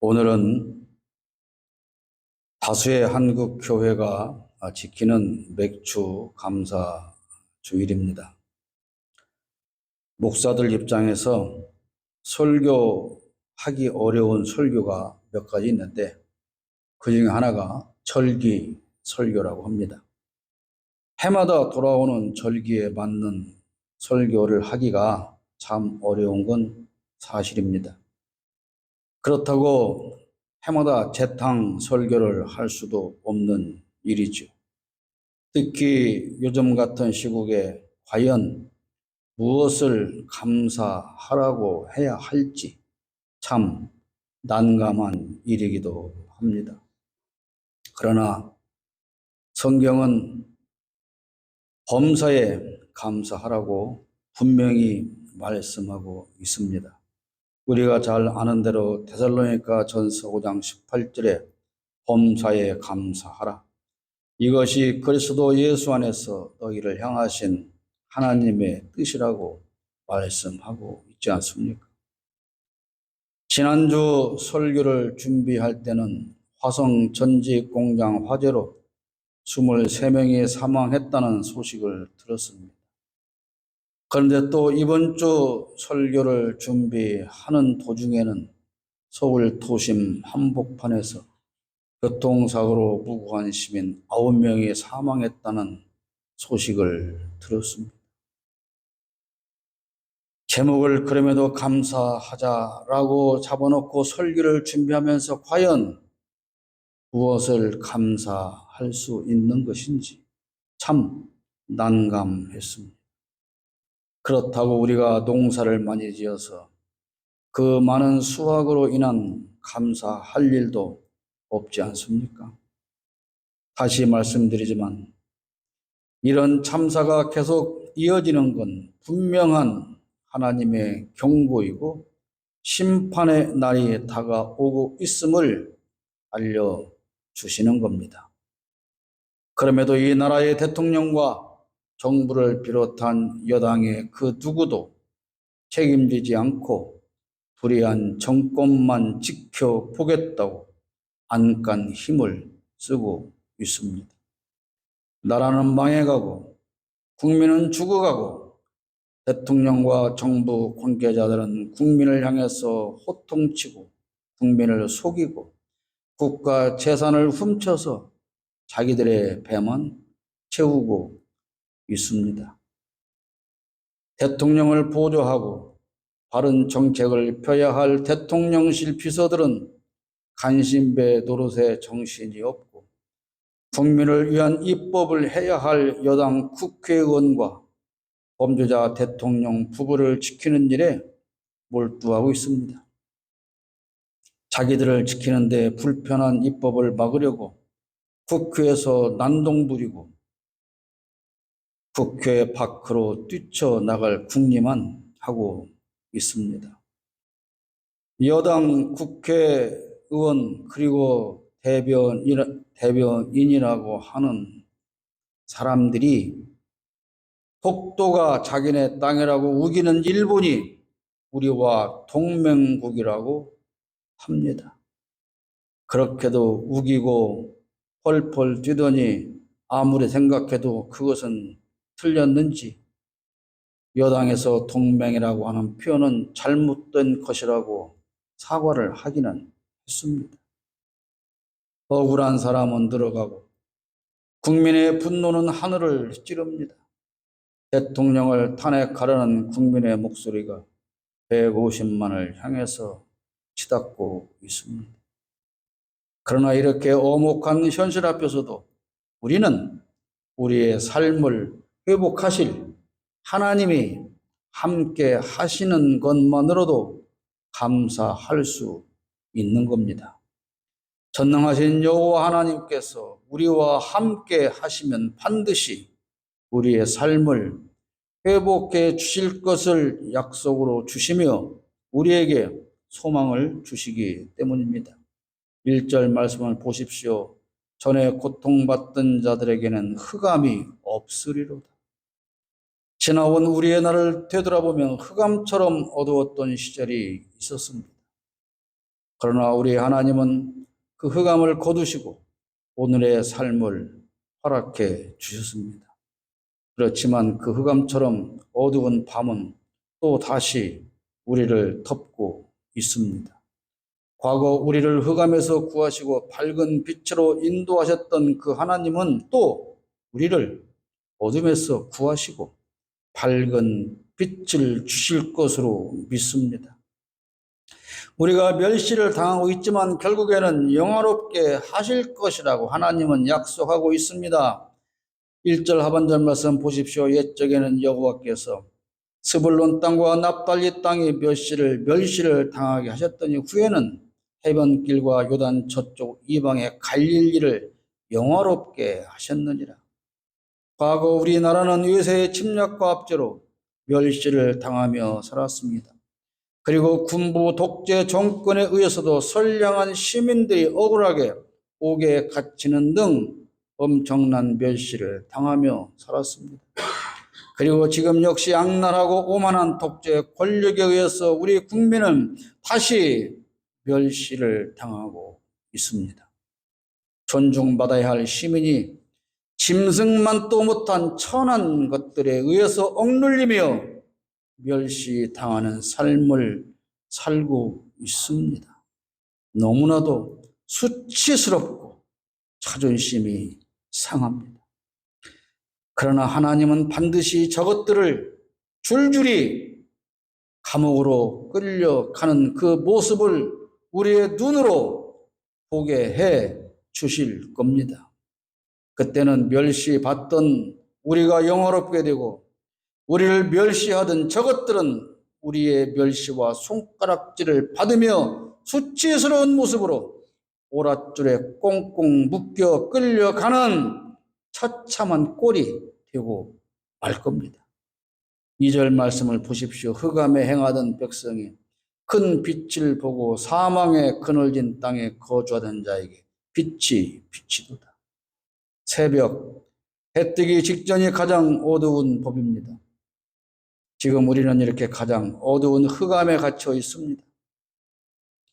오늘은 다수의 한국 교회가 지키는 맥주 감사 주일입니다. 목사들 입장에서 설교하기 어려운 설교가 몇 가지 있는데 그 중에 하나가 절기 설교라고 합니다. 해마다 돌아오는 절기에 맞는 설교를 하기가 참 어려운 건 사실입니다. 그렇다고 해마다 재탕 설교를 할 수도 없는 일이죠. 특히 요즘 같은 시국에 과연 무엇을 감사하라고 해야 할지 참 난감한 일이기도 합니다. 그러나 성경은 범사에 감사하라고 분명히 말씀하고 있습니다. 우리가 잘 아는 대로 데살로니가 전서 5장 18절에 범사에 감사하라. 이것이 그리스도 예수 안에서 너희를 향하신 하나님의 뜻이라고 말씀하고 있지 않습니까? 지난주 설교를 준비할 때는 화성 전직 공장 화재로 23명이 사망했다는 소식을 들었습니다. 그런데 또 이번 주 설교를 준비하는 도중에는 서울 도심 한복판에서 교통사고로 무고한 시민 9명이 사망했다는 소식을 들었습니다. 제목을 그럼에도 감사하자라고 잡아놓고 설교를 준비하면서 과연 무엇을 감사할 수 있는 것인지 참 난감했습니다. 그렇다고 우리가 농사를 많이 지어서 그 많은 수확으로 인한 감사할 일도 없지 않습니까? 다시 말씀드리지만 이런 참사가 계속 이어지는 건 분명한 하나님의 경고이고 심판의 날이 다가오고 있음을 알려주시는 겁니다. 그럼에도 이 나라의 대통령과 정부를 비롯한 여당의 그 누구도 책임지지 않고 불의한 정권만 지켜보겠다고 안간 힘을 쓰고 있습니다. 나라는 망해가고 국민은 죽어가고 대통령과 정부 관계자들은 국민을 향해서 호통치고 국민을 속이고 국가 재산을 훔쳐서 자기들의 배만 채우고 있습니다. 대통령을 보조하고 바른 정책을 펴야 할 대통령실 비서들은 간신배 노릇에 정신이 없고 국민을 위한 입법을 해야 할 여당 국회의원과 범죄자 대통령 부부를 지키는 일에 몰두하고 있습니다. 자기들을 지키는 데 불편한 입법을 막으려고 국회에서 난동 부리고 국회 밖으로 뛰쳐나갈 궁리만 하고 있습니다. 여당 국회의원 그리고 대변인이라고 하는 사람들이 독도가 자기네 땅이라고 우기는 일본이 우리와 동맹국이라고 합니다. 그렇게도 우기고 펄펄 뛰더니 아무리 생각해도 그것은 틀렸는지 여당에서 동맹이라고 하는 표현은 잘못된 것이라고 사과를 하기는 했습니다. 억울한 사람은 들어가고 국민의 분노는 하늘을 찌릅니다. 대통령을 탄핵하려는 국민의 목소리가 150만을 향해서 치닫고 있습니다. 그러나 이렇게 엄혹한 현실 앞에서도 우리는 우리의 삶을 회복하실 하나님이 함께 하시는 것만으로도 감사할 수 있는 겁니다. 전능하신 여호와 하나님께서 우리와 함께 하시면 반드시 우리의 삶을 회복해 주실 것을 약속으로 주시며 우리에게 소망을 주시기 때문입니다. 1절 말씀을 보십시오. 전에 고통받던 자들에게는 흑암이 없으리로다. 지나온 우리의 날을 되돌아보면 흑암처럼 어두웠던 시절이 있었습니다. 그러나 우리 하나님은 그 흑암을 거두시고 오늘의 삶을 허락해 주셨습니다. 그렇지만 그 흑암처럼 어두운 밤은 또 다시 우리를 덮고 있습니다. 과거 우리를 흑암에서 구하시고 밝은 빛으로 인도하셨던 그 하나님은 또 우리를 어둠에서 구하시고 밝은 빛을 주실 것으로 믿습니다. 우리가 멸시를 당하고 있지만 결국에는 영화롭게 하실 것이라고 하나님은 약속하고 있습니다. 1절 하반절 말씀 보십시오. 옛적에는 여호와께서 스불론 땅과 납달리 땅이 멸시를 당하게 하셨더니 후에는 해변길과 요단 저쪽 이방의 갈릴리를 영화롭게 하셨느니라. 과거 우리나라는 외세의 침략과 압제로 멸시를 당하며 살았습니다. 그리고 군부 독재 정권에 의해서도 선량한 시민들이 억울하게 옥에 갇히는 등 엄청난 멸시를 당하며 살았습니다. 그리고 지금 역시 악랄하고 오만한 독재 권력에 의해서 우리 국민은 다시 멸시를 당하고 있습니다. 존중받아야 할 시민이 짐승만도 못한 천한 것들에 의해서 억눌리며 멸시당하는 삶을 살고 있습니다. 너무나도 수치스럽고 자존심이 상합니다. 그러나 하나님은 반드시 저것들을 줄줄이 감옥으로 끌려가는 그 모습을 우리의 눈으로 보게 해 주실 겁니다. 그때는 멸시받던 우리가 영화롭게 되고 우리를 멸시하던 저것들은 우리의 멸시와 손가락질을 받으며 수치스러운 모습으로 오랏줄에 꽁꽁 묶여 끌려가는 처참한 꼴이 되고 말 겁니다. 2절 말씀을 보십시오. 흑암에 행하던 백성이 큰 빛을 보고 사망의 그늘진 땅에 거주하던 자에게 빛이 비치도다. 새벽 해 뜨기 직전이 가장 어두운 법입니다. 지금 우리는 이렇게 가장 어두운 흑암에 갇혀 있습니다.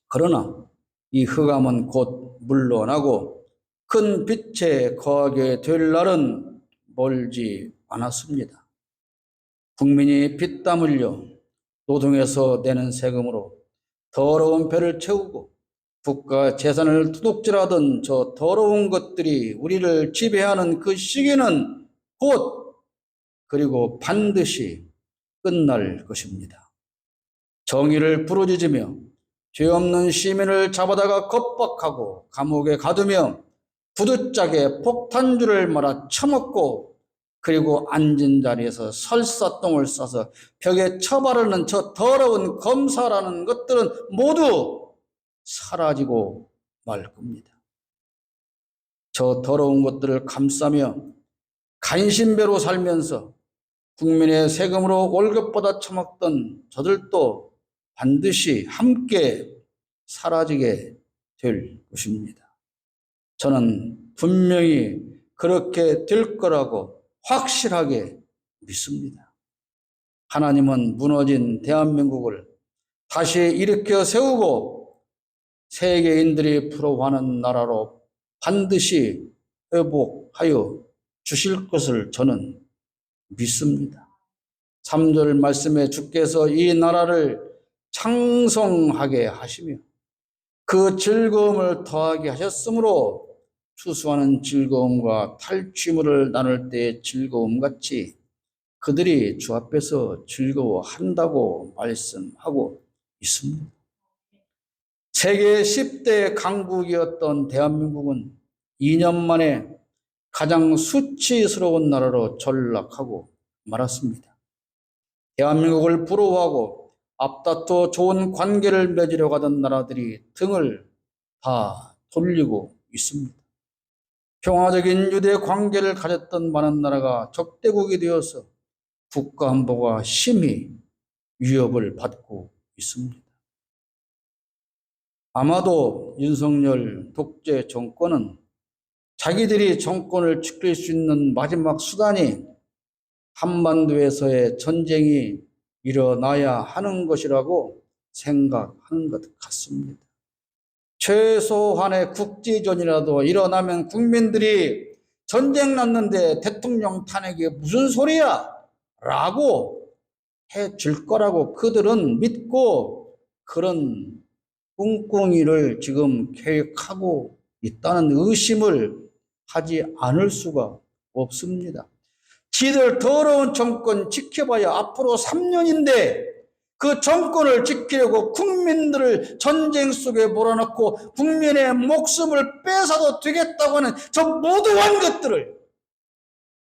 그러나 이 흑암은 곧 물러나고 큰 빛에 거하게 될 날은 멀지 않았습니다. 국민이 피땀 흘려 노동해서 내는 세금으로 더러운 배를 채우고 국가 재산을 도둑질하던 저 더러운 것들이 우리를 지배하는 그 시기는 곧 그리고 반드시 끝날 것입니다. 정의를 부르짖으며 죄 없는 시민을 잡아다가 겁박하고 감옥에 가두며 부두짝에 폭탄주를 말아 처먹고 그리고 앉은 자리에서 설사똥을 싸서 벽에 쳐바르는 저 더러운 검사라는 것들은 모두 사라지고 말 겁니다. 저 더러운 것들을 감싸며 간신배로 살면서 국민의 세금으로 월급보다 처먹던 저들도 반드시 함께 사라지게 될 것입니다. 저는 분명히 그렇게 될 거라고 확실하게 믿습니다. 하나님은 무너진 대한민국을 다시 일으켜 세우고 세계인들이 부러워하는 나라로 반드시 회복하여 주실 것을 저는 믿습니다. 3절 말씀에 주께서 이 나라를 창성하게 하시며 그 즐거움을 더하게 하셨으므로 추수하는 즐거움과 탈취물을 나눌 때의 즐거움같이 그들이 주 앞에서 즐거워한다고 말씀하고 있습니다. 세계 10대 강국이었던 대한민국은 2년 만에 가장 수치스러운 나라로 전락하고 말았습니다. 대한민국을 부러워하고 앞다퉈 좋은 관계를 맺으려고 하던 나라들이 등을 다 돌리고 있습니다. 평화적인 유대 관계를 가졌던 많은 나라가 적대국이 되어서 국가 안보가 심히 위협을 받고 있습니다. 아마도 윤석열 독재 정권은 자기들이 정권을 지킬 수 있는 마지막 수단이 한반도에서의 전쟁이 일어나야 하는 것이라고 생각하는 것 같습니다. 최소한의 국지전이라도 일어나면 국민들이 전쟁 났는데 대통령 탄핵이 무슨 소리야? 라고 해줄 거라고 그들은 믿고 그런 꿍꿍이를 지금 계획하고 있다는 의심을 하지 않을 수가 없습니다. 지들 더러운 정권 지켜봐야 앞으로 3년인데 그 정권을 지키려고 국민들을 전쟁 속에 몰아넣고 국민의 목숨을 뺏어도 되겠다고 하는 저 무도한 것들을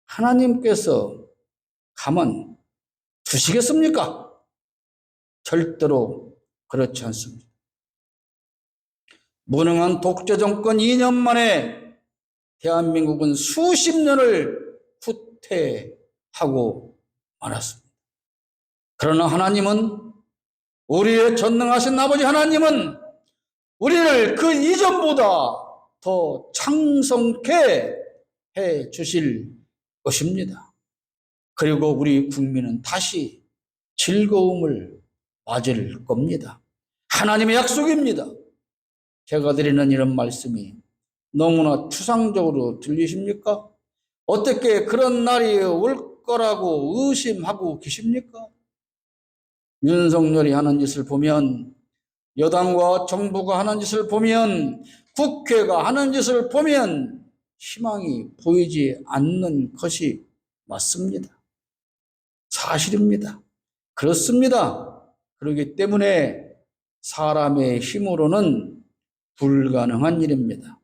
하나님께서 가만 두시겠습니까? 절대로 그렇지 않습니다. 무능한 독재 정권 2년 만에 대한민국은 수십 년을 후퇴하고 말았습니다. 그러나 하나님은, 우리의 전능하신 아버지 하나님은 우리를 그 이전보다 더 창성케 해 주실 것입니다. 그리고 우리 국민은 다시 즐거움을 맞을 겁니다. 하나님의 약속입니다. 제가 드리는 이런 말씀이 너무나 추상적으로 들리십니까? 어떻게 그런 날이 올 거라고 의심하고 계십니까? 윤석열이 하는 짓을 보면, 여당과 정부가 하는 짓을 보면, 국회가 하는 짓을 보면 희망이 보이지 않는 것이 맞습니다. 사실입니다. 그렇습니다. 그렇기 때문에 사람의 힘으로는 불가능한 일입니다.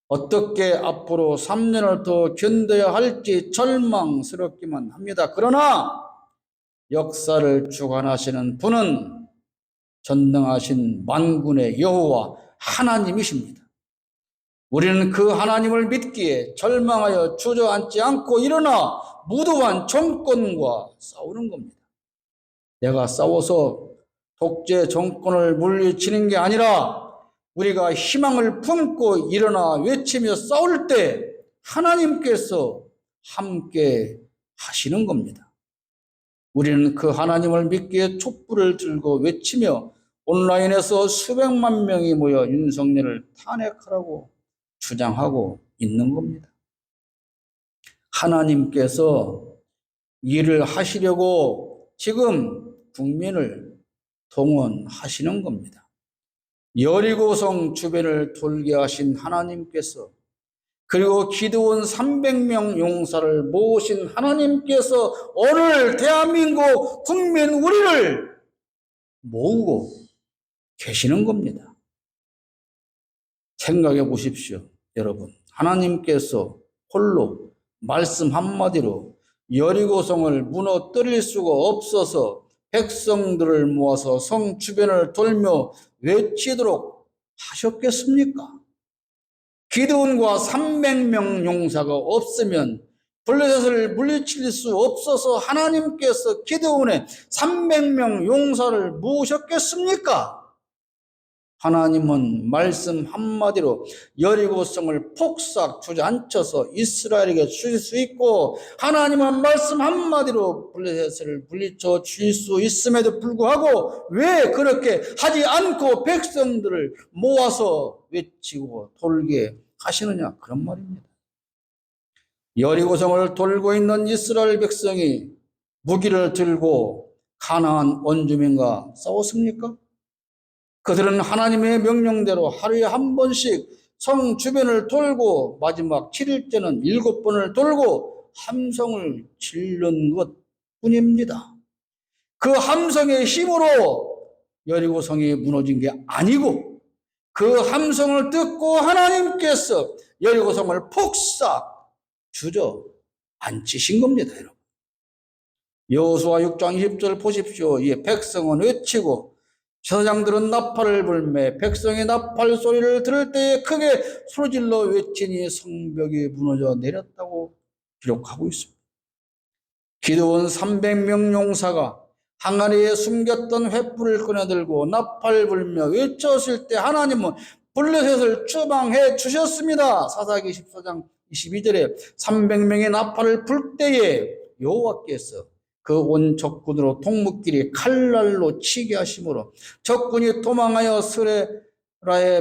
어떻게 앞으로 3년을 더 견뎌야 할지 절망스럽기만 합니다. 그러나 역사를 주관하시는 분은 전능하신 만군의 여호와 하나님이십니다. 우리는 그 하나님을 믿기에 절망하여 주저앉지 않고 일어나 무도한 정권과 싸우는 겁니다. 내가 싸워서 독재 정권을 물리치는 게 아니라 우리가 희망을 품고 일어나 외치며 싸울 때 하나님께서 함께 하시는 겁니다. 우리는 그 하나님을 믿기에 촛불을 들고 외치며 온라인에서 수백만 명이 모여 윤석열을 탄핵하라고 주장하고 있는 겁니다. 하나님께서 일을 하시려고 지금 국민을 동원하시는 겁니다. 여리고성 주변을 돌게 하신 하나님께서, 그리고 기드온 300명 용사를 모으신 하나님께서 오늘 대한민국 국민 우리를 모으고 계시는 겁니다. 생각해 보십시오, 여러분. 하나님께서 홀로 말씀 한마디로 여리고성을 무너뜨릴 수가 없어서 백성들을 모아서 성 주변을 돌며 외치도록 하셨겠습니까? 기드온과 300명 용사가 없으면 블레셋을 물리칠 수 없어서 하나님께서 기드온의 300명 용사를 모으셨겠습니까? 하나님은 말씀 한마디로 여리고성을 폭삭 주저앉혀서 이스라엘에게 주실 수 있고, 하나님은 말씀 한마디로 블레셋을 물리쳐 주실 수 있음에도 불구하고 왜 그렇게 하지 않고 백성들을 모아서 외치고 돌게 하시느냐, 그런 말입니다. 여리고성을 돌고 있는 이스라엘 백성이 무기를 들고 가나안 원주민과 싸웠습니까? 그들은 하나님의 명령대로 하루에 한 번씩 성 주변을 돌고 마지막 7일째는 7번을 돌고 함성을 지른 것 뿐입니다. 그 함성의 힘으로 여리고성이 무너진 게 아니고 그 함성을 듣고 하나님께서 여리고성을 폭삭 주저앉히신 겁니다, 여러분. 여호수아 6장 20절 보십시오. 이 백성은 외치고 제사장들은 나팔을 불매 백성이 나팔 소리를 들을 때에 크게 소리질러 외치니 성벽이 무너져 내렸다고 기록하고 있습니다. 기드온 300명 용사가 항아리에 숨겼던 횃불을 꺼내들고 나팔 불며 외쳤을 때 하나님은 블레셋을 추방해 주셨습니다. 사사기 14장 22절에 300명의 나팔을 불 때에 여호와께서 그 온 적군으로 동묵끼리 칼날로 치게 하심으로 적군이 도망하여 스레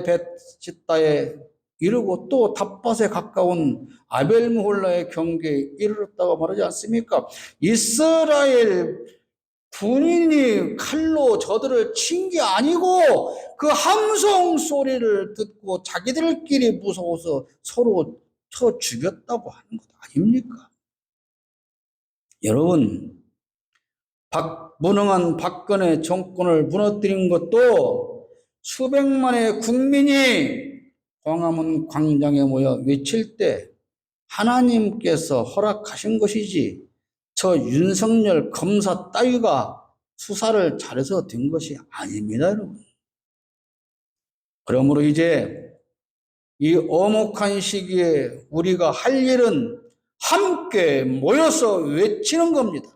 벳시다에 이르고 또 닷밭에 가까운 아벨므홀라의 경계에 이르렀다고 말하지 않습니까? 이스라엘 군인이 칼로 저들을 친 게 아니고 그 함성 소리를 듣고 자기들끼리 무서워서 서로 쳐 죽였다고 하는 것 아닙니까? 여러분, 무능한 박근혜 정권을 무너뜨린 것도 수백만의 국민이 광화문 광장에 모여 외칠 때 하나님께서 허락하신 것이지 저 윤석열 검사 따위가 수사를 잘해서 된 것이 아닙니다, 여러분. 그러므로 이제 이 엄혹한 시기에 우리가 할 일은 함께 모여서 외치는 겁니다.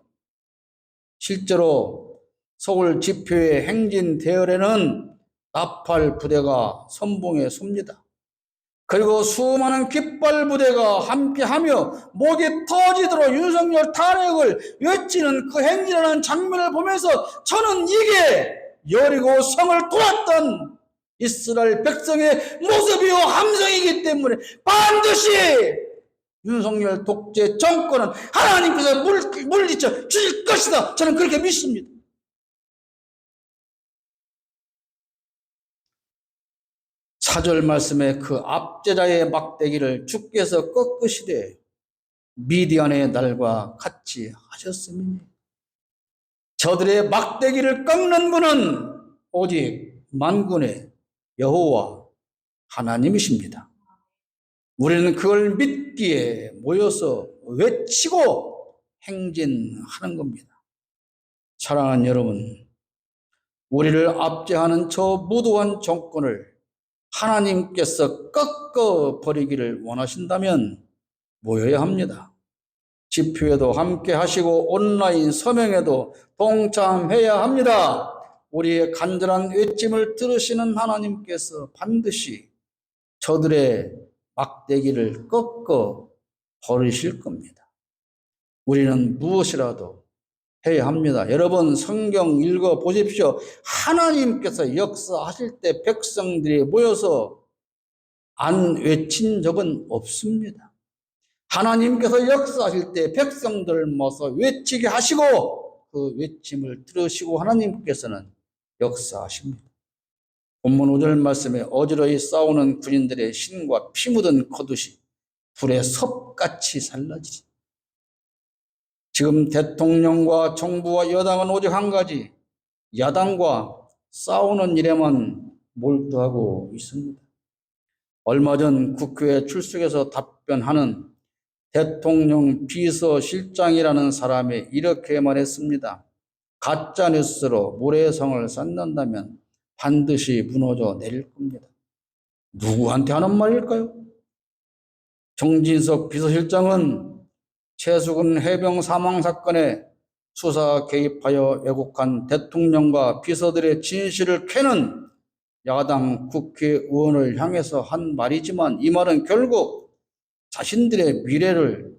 실제로 서울 집회의 행진 대열에는 나팔 부대가 선봉에 섭니다. 그리고 수많은 깃발 부대가 함께하며 목이 터지도록 윤석열 탄핵을 외치는 그 행진하는 장면을 보면서 저는 이게 여리고 성을 돌았던 이스라엘 백성의 모습이요 함성이기 때문에 반드시 윤석열 독재 정권은 하나님께서 물리쳐 주실 것이다. 저는 그렇게 믿습니다. 사절 말씀에 그 압제자의 막대기를 주께서 꺾으시되 미디안의 날과 같이 하셨으니 저들의 막대기를 꺾는 분은 오직 만군의 여호와 하나님이십니다. 우리는 그걸 믿기에 모여서 외치고 행진하는 겁니다. 사랑하는 여러분, 우리를 압제하는 저 무도한 정권을 하나님께서 꺾어버리기를 원하신다면 모여야 합니다. 집회에도 함께 하시고 온라인 서명에도 동참해야 합니다. 우리의 간절한 외침을 들으시는 하나님께서 반드시 저들의 막대기를 꺾어 버리실 겁니다. 우리는 무엇이라도 해야 합니다. 여러분 성경 읽어 보십시오. 하나님께서 역사하실 때 백성들이 모여서 안 외친 적은 없습니다. 하나님께서 역사하실 때 백성들을 모아서 외치게 하시고 그 외침을 들으시고 하나님께서는 역사하십니다. 본문 5절 말씀에 어지러이 싸우는 군인들의 신과 피 묻은 겉옷이 불에 섭같이 살라지리. 지금 대통령과 정부와 여당은 오직 한 가지, 야당과 싸우는 일에만 몰두하고 있습니다. 얼마 전 국회에 출석해서 답변하는 대통령 비서실장이라는 사람이 이렇게 말했습니다. 가짜뉴스로 모래성을 쌓는다면 반드시 무너져 내릴 겁니다. 누구한테 하는 말일까요? 정진석 비서실장은 최수근 해병 사망 사건에 수사 개입하여 왜곡한 대통령과 비서들의 진실을 캐는 야당 국회의원을 향해서 한 말이지만 이 말은 결국 자신들의 미래를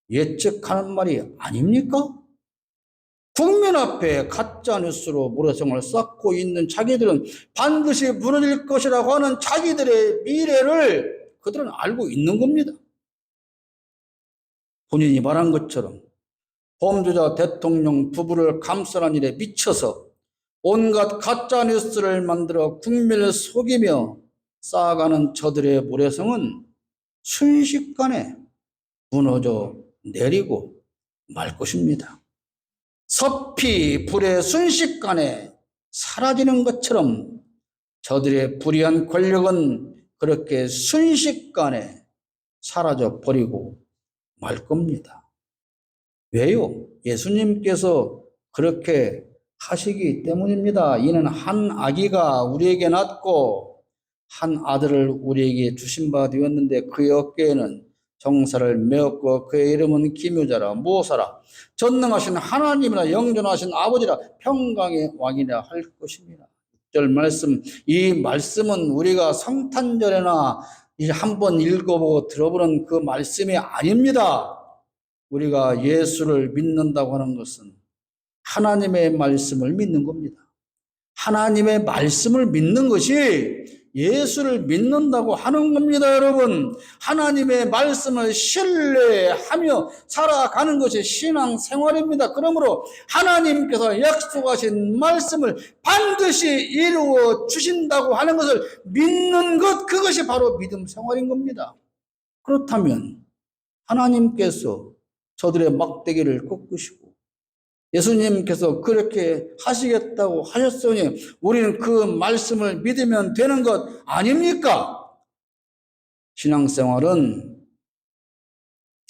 예측하는 말이 아닙니까? 국민 앞에 가짜뉴스로 모래성을 쌓고 있는 자기들은 반드시 무너질 것이라고 하는 자기들의 미래를 그들은 알고 있는 겁니다. 본인이 말한 것처럼 범죄자 대통령 부부를 감싸는 일에 미쳐서 온갖 가짜뉴스를 만들어 국민을 속이며 쌓아가는 저들의 모래성은 순식간에 무너져 내리고 말 것입니다. 섭이 불에 순식간에 사라지는 것처럼 저들의 불의한 권력은 그렇게 순식간에 사라져 버리고 말 겁니다. 왜요? 예수님께서 그렇게 하시기 때문입니다. 이는 한 아기가 우리에게 낳고 한 아들을 우리에게 주신 바 되었는데 그의 어깨에는 정사를 메었고 그의 이름은 기묘자라 무오사라 전능하신 하나님이라 영존하신 아버지라 평강의 왕이라 할 것입니다. 6절 말씀, 이 말씀은 우리가 성탄절에나 한번 읽어보고 들어보는 그 말씀이 아닙니다. 우리가 예수를 믿는다고 하는 것은 하나님의 말씀을 믿는 겁니다. 하나님의 말씀을 믿는 것이 예수를 믿는다고 하는 겁니다, 여러분. 하나님의 말씀을 신뢰하며 살아가는 것이 신앙생활입니다. 그러므로 하나님께서 약속하신 말씀을 반드시 이루어 주신다고 하는 것을 믿는 것, 그것이 바로 믿음 생활인 겁니다. 그렇다면 하나님께서 저들의 막대기를 꺾으시고 예수님께서 그렇게 하시겠다고 하셨으니 우리는 그 말씀을 믿으면 되는 것 아닙니까? 신앙생활은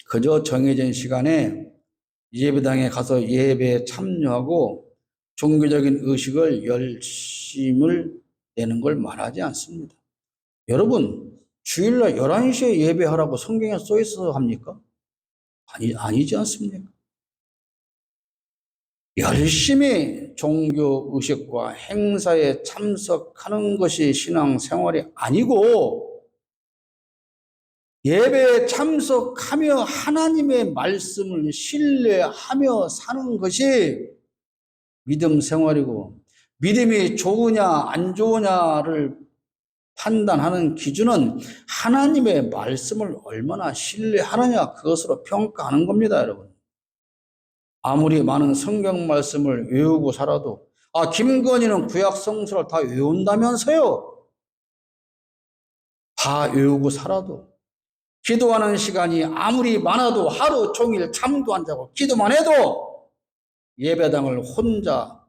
그저 정해진 시간에 예배당에 가서 예배에 참여하고 종교적인 의식을 열심을 내는 걸 말하지 않습니다. 여러분, 주일날 11시에 예배하라고 성경에 써 있어서 합니까? 아니지 않습니까? 열심히 종교 의식과 행사에 참석하는 것이 신앙생활이 아니고 예배에 참석하며 하나님의 말씀을 신뢰하며 사는 것이 믿음 생활이고, 믿음이 좋으냐 안 좋으냐를 판단하는 기준은 하나님의 말씀을 얼마나 신뢰하느냐, 그것으로 평가하는 겁니다, 여러분. 아무리 많은 성경 말씀을 외우고 살아도, 김건희는 구약 성서를 다 외운다면서요? 다 외우고 살아도, 기도하는 시간이 아무리 많아도 하루 종일 잠도 안 자고 기도만 해도, 예배당을 혼자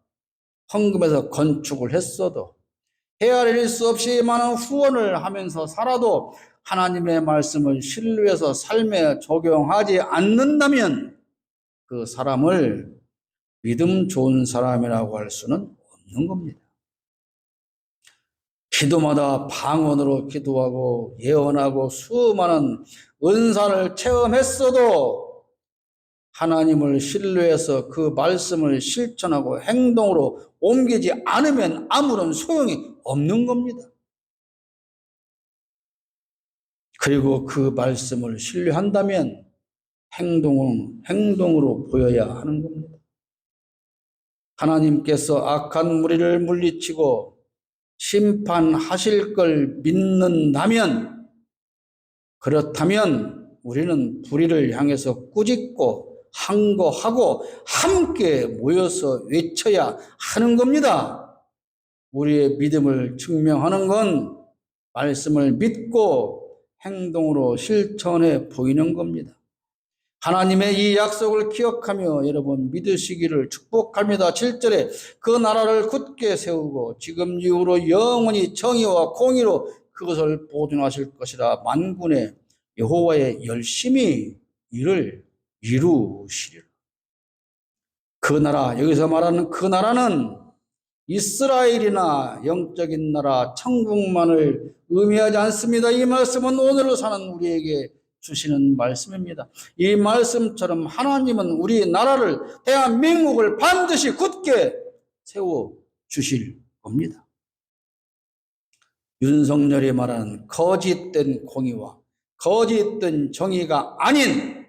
헌금해서 건축을 했어도, 헤아릴 수 없이 많은 후원을 하면서 살아도 하나님의 말씀을 신뢰해서 삶에 적용하지 않는다면 그 사람을 믿음 좋은 사람이라고 할 수는 없는 겁니다. 기도마다 방언으로 기도하고 예언하고 수많은 은사를 체험했어도 하나님을 신뢰해서 그 말씀을 실천하고 행동으로 옮기지 않으면 아무런 소용이 없는 겁니다. 그리고 그 말씀을 신뢰한다면 행동으로 보여야 하는 겁니다. 하나님께서 악한 무리를 물리치고 심판하실 걸 믿는다면, 그렇다면 우리는 불의를 향해서 꾸짖고 항거하고 함께 모여서 외쳐야 하는 겁니다. 우리의 믿음을 증명하는 건 말씀을 믿고 행동으로 실천해 보이는 겁니다. 하나님의 이 약속을 기억하며 여러분 믿으시기를 축복합니다. 7절에 그 나라를 굳게 세우고 지금 이후로 영원히 정의와 공의로 그것을 보존하실 것이라. 만군의 여호와의 열심히 일을 이루시리라. 그 나라, 여기서 말하는 그 나라는 이스라엘이나 영적인 나라, 천국만을 의미하지 않습니다. 이 말씀은 오늘을 사는 우리에게 주시는 말씀입니다. 이 말씀처럼 하나님은 우리 나라를, 대한민국을 반드시 굳게 세워 주실 겁니다. 윤석열이 말하는 거짓된 공의와 거짓된 정의가 아닌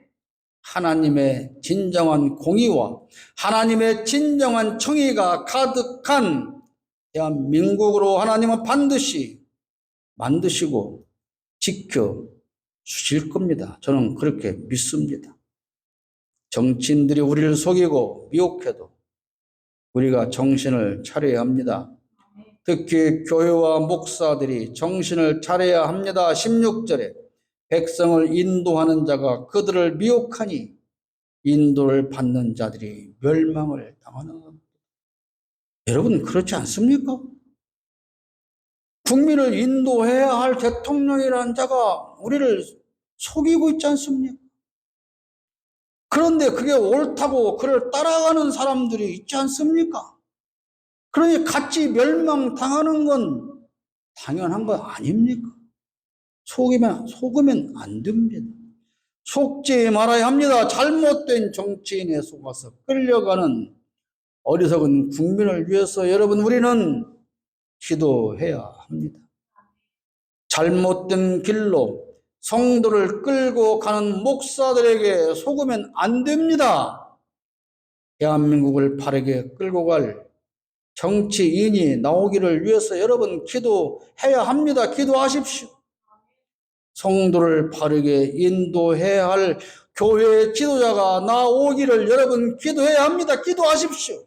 하나님의 진정한 공의와 하나님의 진정한 정의가 가득한 대한민국으로 하나님은 반드시 만드시고 지켜 주실 겁니다. 저는 그렇게 믿습니다. 정치인들이 우리를 속이고 미혹해도 우리가 정신을 차려야 합니다. 특히 교회와 목사들이 정신을 차려야 합니다. 16절에 백성을 인도하는 자가 그들을 미혹하니 인도를 받는 자들이 멸망을 당하는 겁니다. 여러분 그렇지 않습니까? 국민을 인도해야 할 대통령이라는 자가 우리를 속이고 있지 않습니까? 그런데 그게 옳다고 그를 따라가는 사람들이 있지 않습니까? 그러니 같이 멸망당하는 건 당연한 거 아닙니까? 속으면 안 됩니다. 속지 말아야 합니다. 잘못된 정치인에 속아서 끌려가는 어리석은 국민을 위해서 여러분 우리는 기도해야 합니다. 잘못된 길로 성도를 끌고 가는 목사들에게 속으면 안 됩니다. 대한민국을 바르게 끌고 갈 정치인이 나오기를 위해서 여러분 기도해야 합니다. 기도하십시오. 성도를 바르게 인도해야 할 교회의 지도자가 나오기를 여러분 기도해야 합니다. 기도하십시오.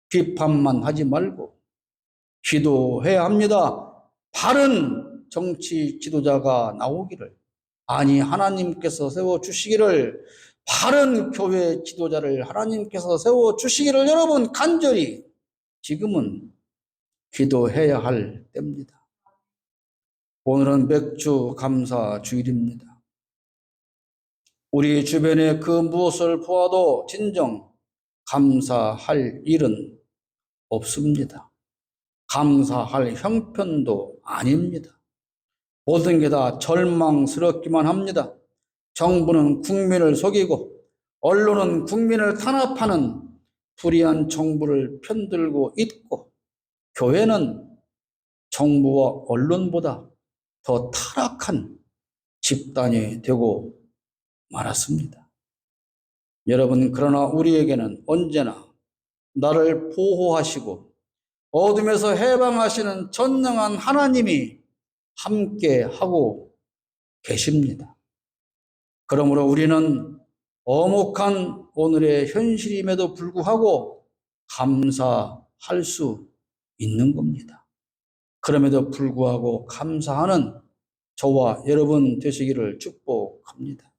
비판만 하지 말고 기도해야 합니다. 바른 정치 지도자가 나오기를, 아니 하나님께서 세워주시기를, 바른 교회 지도자를 하나님께서 세워주시기를 여러분 간절히 지금은 기도해야 할 때입니다. 오늘은 맥주 감사 주일입니다. 우리 주변에 그 무엇을 보아도 진정 감사할 일은 없습니다. 감사할 형편도 아닙니다. 모든 게 다 절망스럽기만 합니다. 정부는 국민을 속이고 언론은 국민을 탄압하는 불의한 정부를 편들고 있고, 교회는 정부와 언론보다 더 타락한 집단이 되고 말았습니다. 여러분, 그러나 우리에게는 언제나 나를 보호하시고 어둠에서 해방하시는 전능한 하나님이 함께 하고 계십니다. 그러므로 우리는 엄혹한 오늘의 현실임에도 불구하고 감사할 수 있는 겁니다. 그럼에도 불구하고 감사하는 저와 여러분 되시기를 축복합니다.